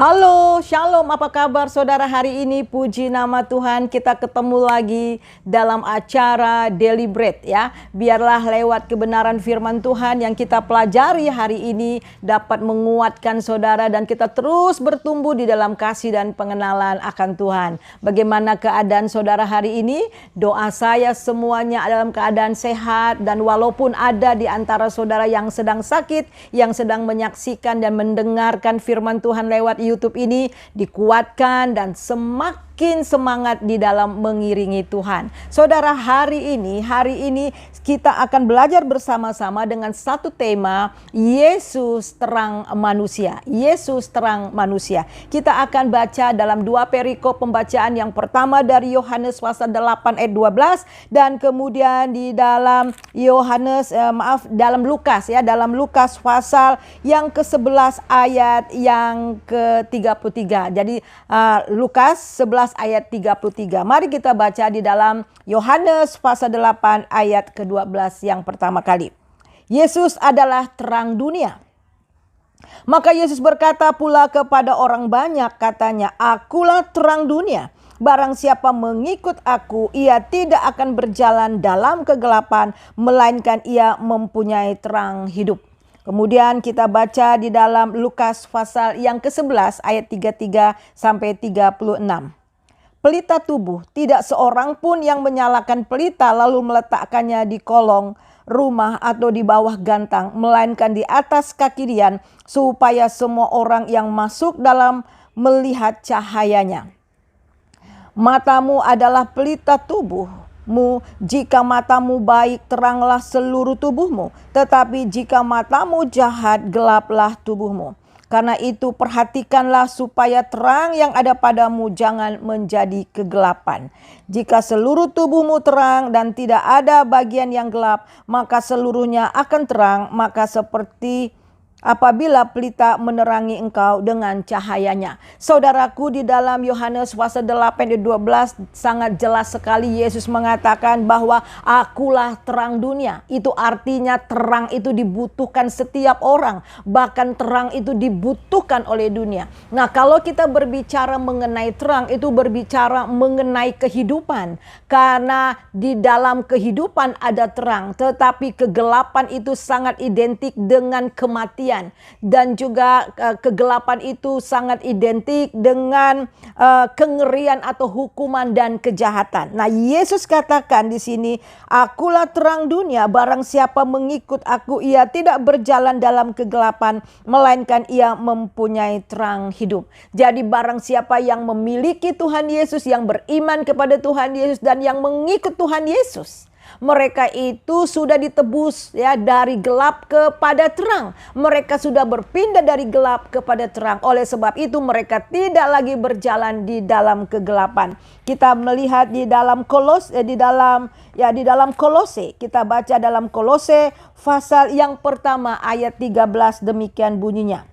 Halo, Shalom, apa kabar saudara hari ini? Puji nama Tuhan, kita ketemu lagi dalam acara Daily Bread ya. Biarlah lewat kebenaran firman Tuhan yang kita pelajari hari ini dapat menguatkan saudara dan kita terus bertumbuh di dalam kasih dan pengenalan akan Tuhan. Bagaimana keadaan saudara hari ini? Doa saya semuanya dalam keadaan sehat, dan walaupun ada di antara saudara yang sedang sakit, yang sedang menyaksikan dan mendengarkan firman Tuhan lewat YouTube ini, dikuatkan dan semakin semangat di dalam mengiringi Tuhan. Saudara, hari ini kita akan belajar bersama-sama dengan satu tema, Yesus terang manusia. Yesus terang manusia. Kita akan baca dalam dua perikop pembacaan. Yang pertama dari Yohanes pasal 8 ayat 12, dan kemudian di dalam dalam Lukas ya, dalam Lukas pasal yang ke-11 ayat yang ke-33. Jadi Lukas 11 ayat 33. Mari kita baca di dalam Yohanes pasal 8 ayat ke-12 yang pertama kali. Yesus adalah terang dunia. Maka Yesus berkata pula kepada orang banyak, katanya, "Akulah terang dunia. Barang siapa mengikut aku, ia tidak akan berjalan dalam kegelapan, melainkan ia mempunyai terang hidup." Kemudian kita baca di dalam Lukas pasal yang ke-11 ayat 33 sampai 36. Pelita tubuh, tidak seorang pun yang menyalakan pelita lalu meletakkannya di kolong rumah atau di bawah gantang, melainkan di atas kaki dian, supaya semua orang yang masuk dalam melihat cahayanya. Matamu adalah pelita tubuhmu. Jika matamu baik, teranglah seluruh tubuhmu. Tetapi jika matamu jahat, gelaplah tubuhmu. Karena itu perhatikanlah supaya terang yang ada padamu jangan menjadi kegelapan. Jika seluruh tubuhmu terang dan tidak ada bagian yang gelap, maka seluruhnya akan terang. Maka seperti apabila pelita menerangi engkau dengan cahayanya. Saudaraku, di dalam Yohanes pasal 8 ayat 12 sangat jelas sekali Yesus mengatakan bahwa akulah terang dunia. Itu artinya terang itu dibutuhkan setiap orang. Bahkan terang itu dibutuhkan oleh dunia. Nah, kalau kita berbicara mengenai terang, itu berbicara mengenai kehidupan. Karena di dalam kehidupan ada terang. Tetapi kegelapan itu sangat identik dengan kematian. Dan juga kegelapan itu sangat identik dengan kengerian atau hukuman dan kejahatan. Nah, Yesus katakan di sini, "Akulah terang dunia, barang siapa mengikut aku, ia tidak berjalan dalam kegelapan, melainkan ia mempunyai terang hidup." Jadi barang siapa yang memiliki Tuhan Yesus, yang beriman kepada Tuhan Yesus dan yang mengikut Tuhan Yesus, mereka itu sudah ditebus ya dari gelap kepada terang. Mereka sudah berpindah dari gelap kepada terang. Oleh sebab itu mereka tidak lagi berjalan di dalam kegelapan. Kita melihat di dalam Kolose. Kita baca dalam Kolose pasal yang pertama ayat 13, demikian bunyinya.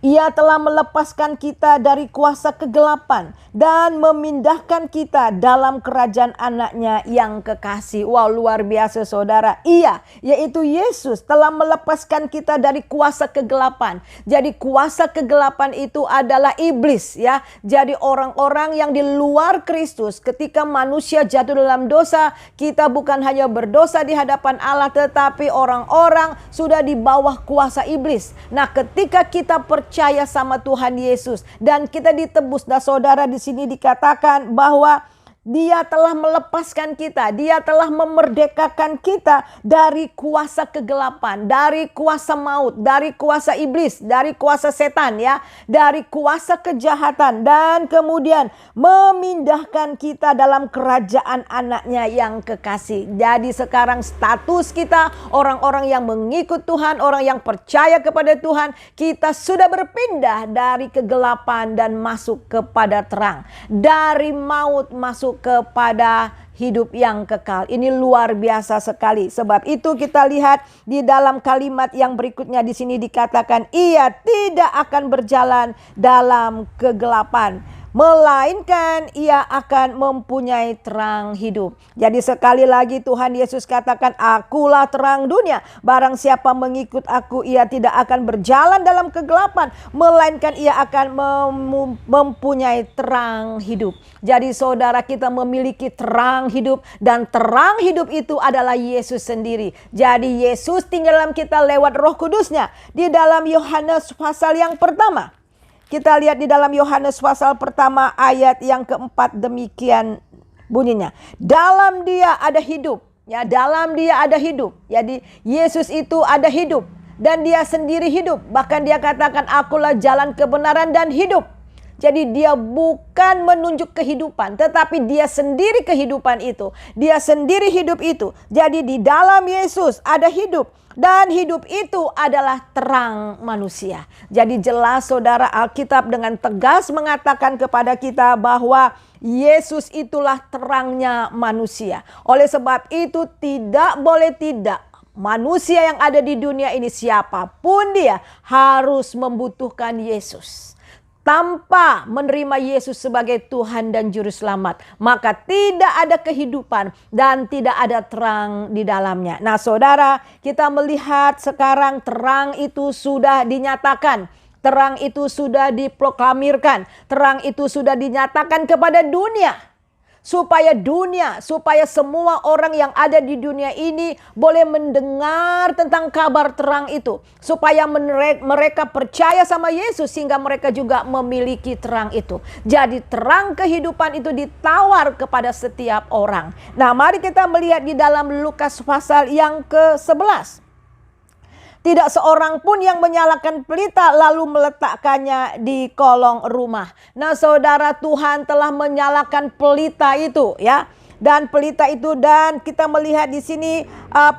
Ia telah melepaskan kita dari kuasa kegelapan dan memindahkan kita dalam kerajaan anaknya yang kekasih. Wow, luar biasa saudara. Ia, yaitu Yesus, telah melepaskan kita dari kuasa kegelapan. Jadi kuasa kegelapan itu adalah iblis ya. Jadi orang-orang yang di luar Kristus, ketika manusia jatuh dalam dosa, kita bukan hanya berdosa di hadapan Allah, tetapi orang-orang sudah di bawah kuasa iblis. Nah, ketika kita percaya sama Tuhan Yesus dan kita ditebus, dan saudara di sini dikatakan bahwa Dia telah melepaskan kita, Dia telah memerdekakan kita dari kuasa kegelapan, dari kuasa maut, dari kuasa iblis, dari kuasa setan ya, dari kuasa kejahatan, dan kemudian memindahkan kita dalam kerajaan anaknya yang kekasih. Jadi sekarang status kita orang-orang yang mengikut Tuhan, orang yang percaya kepada Tuhan, kita sudah berpindah dari kegelapan dan masuk kepada terang, dari maut masuk kepada hidup yang kekal. Ini luar biasa sekali. Sebab itu kita lihat di dalam kalimat yang berikutnya di sini dikatakan, ia tidak akan berjalan dalam kegelapan, melainkan ia akan mempunyai terang hidup. Jadi sekali lagi Tuhan Yesus katakan, akulah terang dunia. Barang siapa mengikut aku, ia tidak akan berjalan dalam kegelapan, melainkan ia akan mempunyai terang hidup. Jadi saudara, kita memiliki terang hidup, dan terang hidup itu adalah Yesus sendiri. Jadi Yesus tinggal dalam kita lewat Roh Kudusnya. Di dalam Yohanes pasal yang pertama, kita lihat di dalam Yohanes pasal pertama ayat yang keempat, demikian bunyinya. Dalam dia ada hidup. Ya, dalam dia ada hidup. Jadi Yesus itu ada hidup. Dan dia sendiri hidup. Bahkan dia katakan, akulah jalan kebenaran dan hidup. Jadi dia bukan menunjuk kehidupan, tetapi dia sendiri kehidupan itu. Dia sendiri hidup itu. Jadi di dalam Yesus ada hidup. Dan hidup itu adalah terang manusia. Jadi jelas saudara, Alkitab dengan tegas mengatakan kepada kita bahwa Yesus itulah terangnya manusia. Oleh sebab itu tidak boleh tidak. Manusia yang ada di dunia ini, siapapun dia, harus membutuhkan Yesus. Tanpa menerima Yesus sebagai Tuhan dan Juru Selamat, maka tidak ada kehidupan dan tidak ada terang di dalamnya. Nah saudara, kita melihat sekarang terang itu sudah dinyatakan. Terang itu sudah diproklamirkan. Terang itu sudah dinyatakan kepada dunia. Supaya semua orang yang ada di dunia ini boleh mendengar tentang kabar terang itu. Supaya mereka percaya sama Yesus sehingga mereka juga memiliki terang itu. Jadi terang kehidupan itu ditawar kepada setiap orang. Nah, mari kita melihat di dalam Lukas pasal yang ke-11. Tidak seorang pun yang menyalakan pelita lalu meletakkannya di kolong rumah. Nah saudara, Tuhan telah menyalakan pelita itu ya. Dan pelita itu, dan kita melihat di sini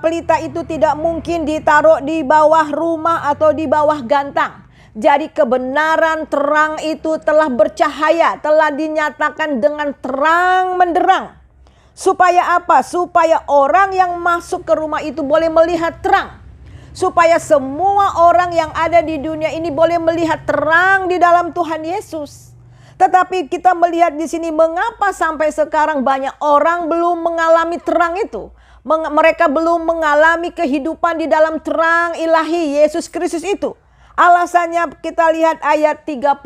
pelita itu tidak mungkin ditaruh di bawah rumah atau di bawah gantang. Jadi kebenaran terang itu telah bercahaya, telah dinyatakan dengan terang menderang. Supaya apa? Supaya orang yang masuk ke rumah itu boleh melihat terang. Supaya semua orang yang ada di dunia ini boleh melihat terang di dalam Tuhan Yesus. Tetapi kita melihat di sini, mengapa sampai sekarang banyak orang belum mengalami terang itu. Mereka belum mengalami kehidupan di dalam terang ilahi Yesus Kristus itu. Alasannya kita lihat ayat 34.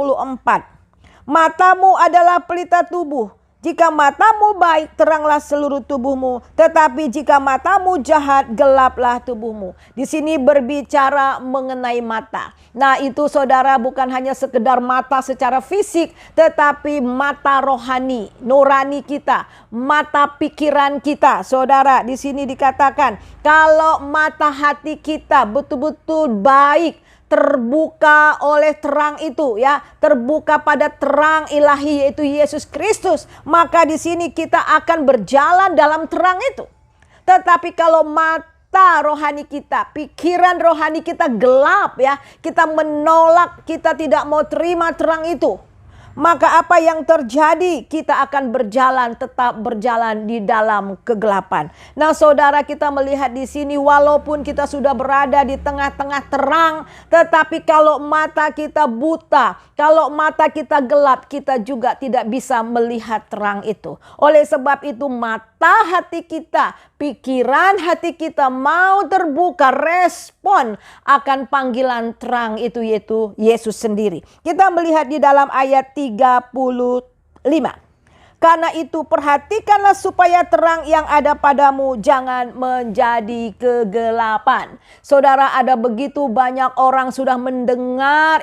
Matamu adalah pelita tubuh. Jika matamu baik, teranglah seluruh tubuhmu. Tetapi jika matamu jahat, gelaplah tubuhmu. Di sini berbicara mengenai mata. Nah itu saudara, bukan hanya sekedar mata secara fisik, tetapi mata rohani, nurani kita, mata pikiran kita. Saudara, di sini dikatakan kalau mata hati kita betul-betul baik, terbuka oleh terang itu ya, terbuka pada terang ilahi yaitu Yesus Kristus, maka di sini kita akan berjalan dalam terang itu. Tetapi kalau mata rohani kita, pikiran rohani kita gelap ya, kita menolak, kita tidak mau terima terang itu, maka apa yang terjadi? Kita akan berjalan, tetap berjalan di dalam kegelapan. Nah saudara, kita melihat di sini walaupun kita sudah berada di tengah-tengah terang, tetapi kalau mata kita buta, kalau mata kita gelap, kita juga tidak bisa melihat terang itu. Oleh sebab itu mata hati kita, pikiran hati kita mau terbuka, respon akan panggilan terang itu yaitu Yesus sendiri. Kita melihat di dalam ayat 35. Karena itu perhatikanlah supaya terang yang ada padamu jangan menjadi kegelapan. Saudara, ada begitu banyak orang sudah mendengar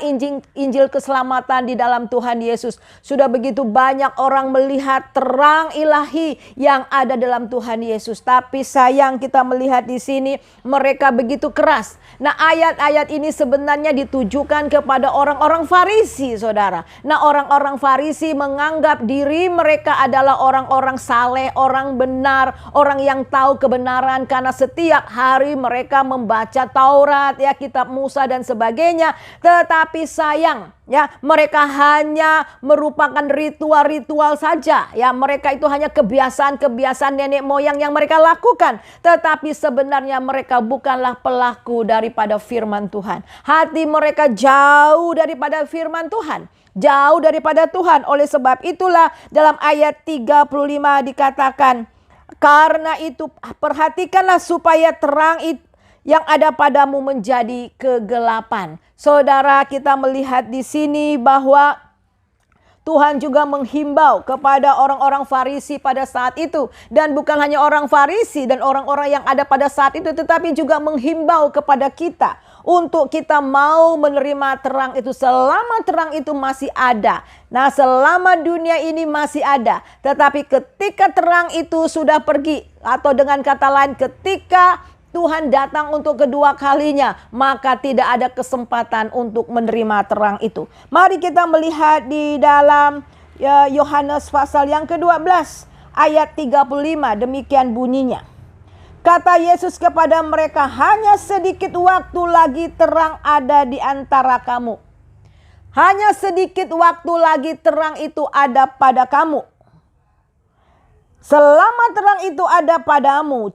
Injil keselamatan di dalam Tuhan Yesus. Sudah begitu banyak orang melihat terang ilahi yang ada dalam Tuhan Yesus. Tapi sayang kita melihat di sini mereka begitu keras. Nah ayat-ayat ini sebenarnya ditujukan kepada orang-orang Farisi saudara. Nah orang-orang Farisi menganggap diri mereka adalah orang-orang saleh, orang benar, orang yang tahu kebenaran karena setiap hari mereka membaca Taurat, ya kitab Musa dan sebagainya. Tetapi sayang, Ya, mereka hanya merupakan ritual-ritual saja. Ya, mereka itu hanya kebiasaan-kebiasaan nenek moyang yang mereka lakukan. Tetapi sebenarnya mereka bukanlah pelaku daripada firman Tuhan. Hati mereka jauh daripada firman Tuhan. Jauh daripada Tuhan. Oleh sebab itulah dalam ayat 35 dikatakan, karena itu perhatikanlah supaya terang itu yang ada padamu menjadi kegelapan. Saudara, kita melihat di sini bahwa Tuhan juga menghimbau kepada orang-orang Farisi pada saat itu. Dan bukan hanya orang Farisi dan orang-orang yang ada pada saat itu, tetapi juga menghimbau kepada kita untuk kita mau menerima terang itu selama terang itu masih ada. Nah, selama dunia ini masih ada. Tetapi ketika terang itu sudah pergi, atau dengan kata lain ketika Tuhan datang untuk kedua kalinya, maka tidak ada kesempatan untuk menerima terang itu. Mari kita melihat di dalam Yohanes pasal yang ke-12 ayat 35, demikian bunyinya. Kata Yesus kepada mereka, hanya sedikit waktu lagi terang ada di antara kamu. Hanya sedikit waktu lagi terang itu ada pada kamu. Selama terang itu ada padamu,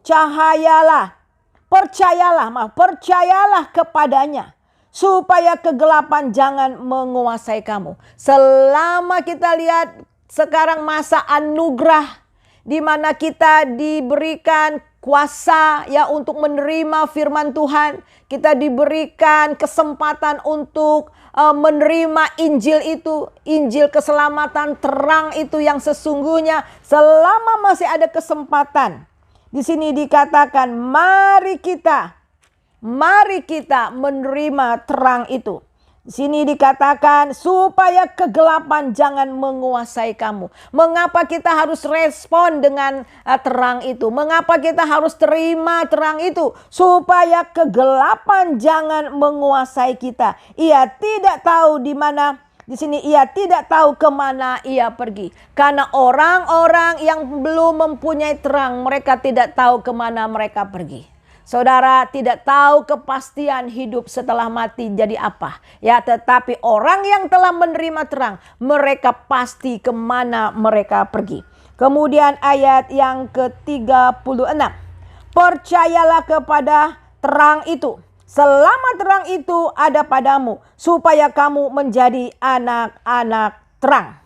percayalah kepadanya, supaya kegelapan jangan menguasai kamu. Selama kita lihat sekarang masa anugerah, di mana kita diberikan kuasa ya untuk menerima firman Tuhan, kita diberikan kesempatan untuk menerima Injil itu, Injil keselamatan, terang itu yang sesungguhnya. Selama masih ada kesempatan, di sini dikatakan mari kita menerima terang itu. Di sini dikatakan supaya kegelapan jangan menguasai kamu. Mengapa kita harus respon dengan terang itu? Mengapa kita harus terima terang itu? Supaya kegelapan jangan menguasai kita. Ia tidak tahu di mana. Di sini ia tidak tahu kemana ia pergi. Karena orang-orang yang belum mempunyai terang, mereka tidak tahu kemana mereka pergi. Saudara, tidak tahu kepastian hidup setelah mati jadi apa. Ya, tetapi orang yang telah menerima terang, mereka pasti kemana mereka pergi. Kemudian ayat yang ke-36. Percayalah kepada terang itu. Selama terang itu ada padamu, supaya kamu menjadi anak-anak terang.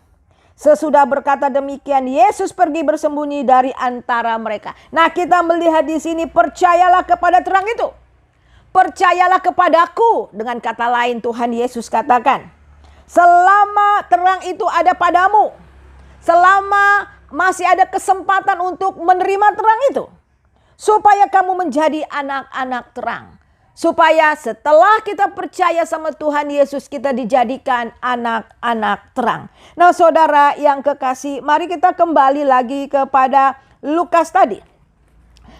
Sesudah berkata demikian, Yesus pergi bersembunyi dari antara mereka. Nah, kita melihat di sini, percayalah kepada terang itu. Percayalah kepadaku. Dengan kata lain Tuhan Yesus katakan, selama terang itu ada padamu, selama masih ada kesempatan untuk menerima terang itu, supaya kamu menjadi anak-anak terang. Supaya setelah kita percaya sama Tuhan Yesus, kita dijadikan anak-anak terang. Nah, saudara yang kekasih, mari kita kembali lagi kepada Lukas tadi.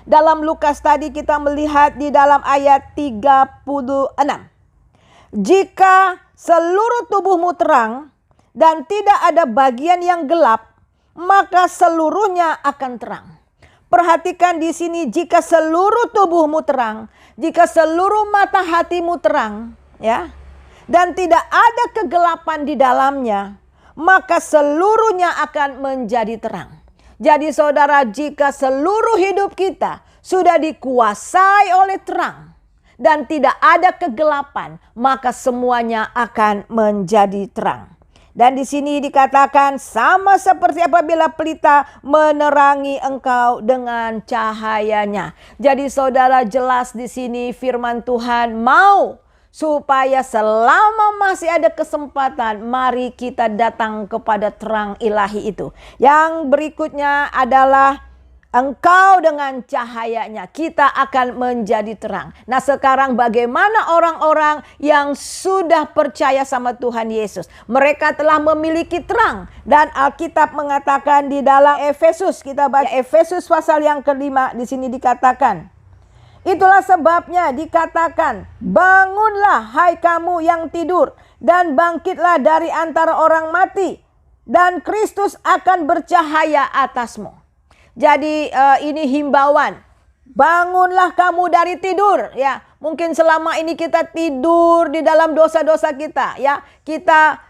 Dalam Lukas tadi kita melihat di dalam ayat 36. Jika seluruh tubuhmu terang dan tidak ada bagian yang gelap, maka seluruhnya akan terang. Perhatikan di sini, jika seluruh tubuhmu terang, jika seluruh mata hatimu terang, ya, dan tidak ada kegelapan di dalamnya, maka seluruhnya akan menjadi terang. Jadi saudara, jika seluruh hidup kita sudah dikuasai oleh terang dan tidak ada kegelapan, maka semuanya akan menjadi terang. Dan di sini dikatakan sama seperti apabila pelita menerangi engkau dengan cahayanya. Jadi saudara, jelas di sini firman Tuhan mau supaya selama masih ada kesempatan, mari kita datang kepada terang ilahi itu. Yang berikutnya adalah engkau dengan cahayanya, kita akan menjadi terang. Nah, sekarang bagaimana orang-orang yang sudah percaya sama Tuhan Yesus? Mereka telah memiliki terang. Dan Alkitab mengatakan di dalam Efesus, kita baca Efesus pasal yang ke-5, di sini dikatakan, itulah sebabnya dikatakan, bangunlah hai kamu yang tidur, dan bangkitlah dari antara orang mati, dan Kristus akan bercahaya atasmu. Jadi ini himbauan, bangunlah kamu dari tidur, ya, Mungkin selama ini kita tidur di dalam dosa-dosa kita, ya. Kita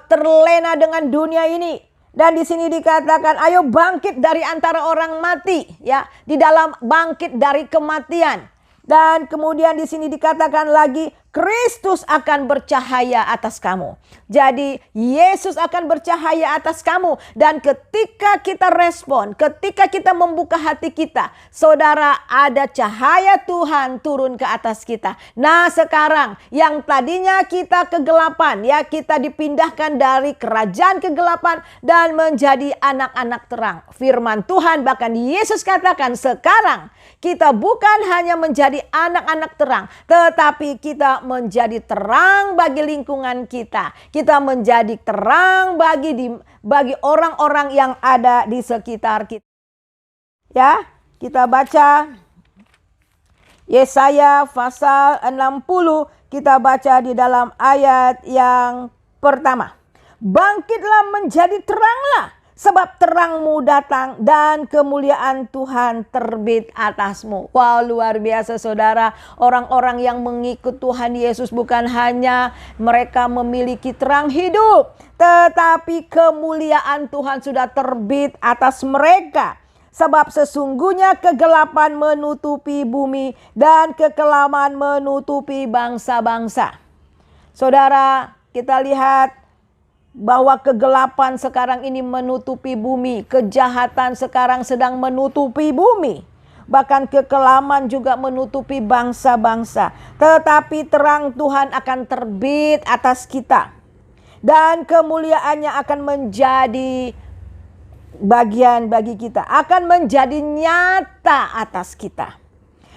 terlena dengan dunia ini. Dan di sini dikatakan, ayo bangkit dari antara orang mati, ya. Di dalam bangkit dari kematian. Dan kemudian di sini dikatakan lagi, Kristus akan bercahaya atas kamu. Jadi Yesus akan bercahaya atas kamu. Dan ketika kita respon, ketika kita membuka hati kita, saudara, ada cahaya Tuhan turun ke atas kita. Nah sekarang yang tadinya kita kegelapan, ya, kita dipindahkan dari kerajaan kegelapan dan menjadi anak-anak terang. Firman Tuhan bahkan Yesus katakan, sekarang kita bukan hanya menjadi anak-anak terang, tetapi kita menjadi terang bagi lingkungan kita. Kita menjadi terang bagi orang-orang yang ada di sekitar kita. Ya, kita baca Yesaya pasal 60, kita baca di dalam ayat yang pertama. Bangkitlah menjadi teranglah, sebab terangmu datang dan kemuliaan Tuhan terbit atasmu. Wow, luar biasa saudara. Orang-orang yang mengikut Tuhan Yesus bukan hanya mereka memiliki terang hidup, tetapi kemuliaan Tuhan sudah terbit atas mereka. Sebab sesungguhnya kegelapan menutupi bumi dan kekelaman menutupi bangsa-bangsa. Saudara, kita lihat bahwa kegelapan sekarang ini menutupi bumi. Kejahatan sekarang sedang menutupi bumi. Bahkan kekelaman juga menutupi bangsa-bangsa. Tetapi terang Tuhan akan terbit atas kita. Dan kemuliaannya akan menjadi bagian bagi kita. Akan menjadi nyata atas kita.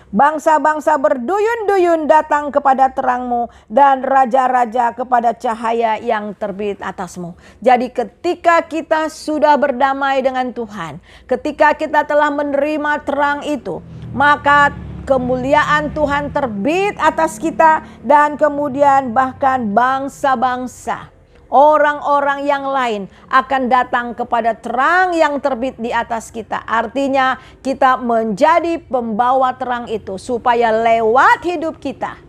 Bangsa-bangsa berduyun-duyun datang kepada terangmu dan raja-raja kepada cahaya yang terbit atasmu. Jadi ketika kita sudah berdamai dengan Tuhan, ketika kita telah menerima terang itu, maka kemuliaan Tuhan terbit atas kita dan kemudian bahkan bangsa-bangsa, orang-orang yang lain akan datang kepada terang yang terbit di atas kita. Artinya kita menjadi pembawa terang itu supaya lewat hidup kita,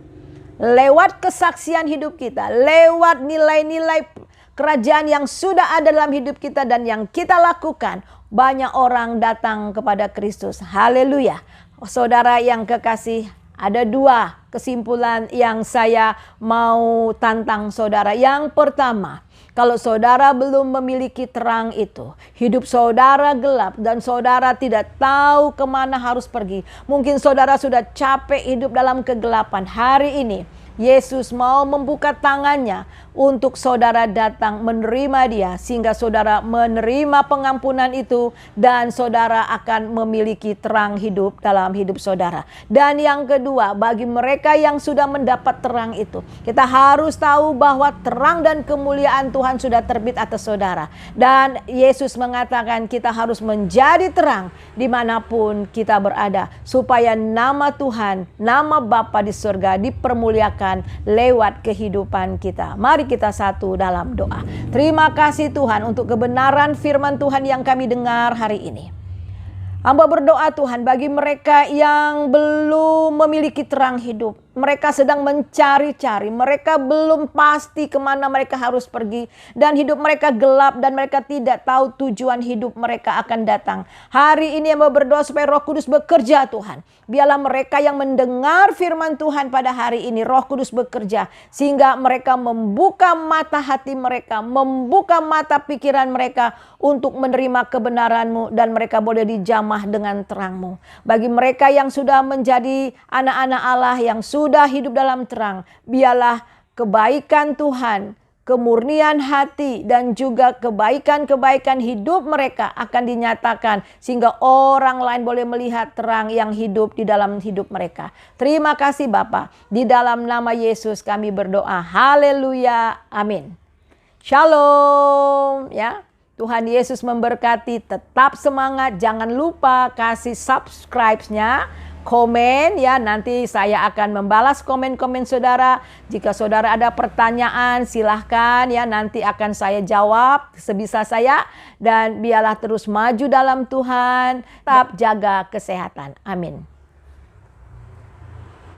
lewat kesaksian hidup kita, lewat nilai-nilai kerajaan yang sudah ada dalam hidup kita dan yang kita lakukan, banyak orang datang kepada Kristus. Haleluya. Saudara yang kekasih, ada dua kesimpulan yang saya mau tantang saudara. Yang pertama, kalau saudara belum memiliki terang itu, hidup saudara gelap dan saudara tidak tahu kemana harus pergi. Mungkin saudara sudah capek hidup dalam kegelapan. Hari ini Yesus mau membuka tangannya untuk saudara datang menerima dia, sehingga saudara menerima pengampunan itu dan saudara akan memiliki terang hidup dalam hidup saudara. Dan yang kedua, bagi mereka yang sudah mendapat terang itu, kita harus tahu bahwa terang dan kemuliaan Tuhan sudah terbit atas saudara. Dan Yesus mengatakan kita harus menjadi terang dimanapun kita berada, supaya nama Tuhan, nama Bapa di surga dipermuliakan lewat kehidupan kita. Mari kita satu dalam doa. Terima kasih Tuhan untuk kebenaran firman Tuhan yang kami dengar hari ini. Hamba berdoa Tuhan bagi mereka yang belum memiliki terang hidup. Mereka sedang mencari-cari, mereka belum pasti kemana mereka harus pergi. Dan hidup mereka gelap dan mereka tidak tahu tujuan hidup mereka akan datang. Hari ini hamba berdoa supaya Roh Kudus bekerja Tuhan. Biarlah mereka yang mendengar firman Tuhan pada hari ini, Roh Kudus bekerja. Sehingga mereka membuka mata hati mereka, membuka mata pikiran mereka untuk menerima kebenaran-Mu. Dan mereka boleh dijamah dengan terang-Mu. Bagi mereka yang sudah menjadi anak-anak Allah, yang sudah hidup dalam terang, biarlah kebaikan Tuhan, kemurnian hati dan juga kebaikan-kebaikan hidup mereka akan dinyatakan sehingga orang lain boleh melihat terang yang hidup di dalam hidup mereka. Terima kasih Bapa. Di dalam nama Yesus kami berdoa. Haleluya. Amin. Shalom ya. Tuhan Yesus memberkati. Tetap semangat. Jangan lupa kasih subscribe-nya. Komen ya, nanti saya akan membalas komen-komen saudara. Jika saudara ada pertanyaan silahkan ya, nanti akan saya jawab sebisa saya. Dan biarlah terus maju dalam Tuhan, tetap jaga kesehatan. Amin.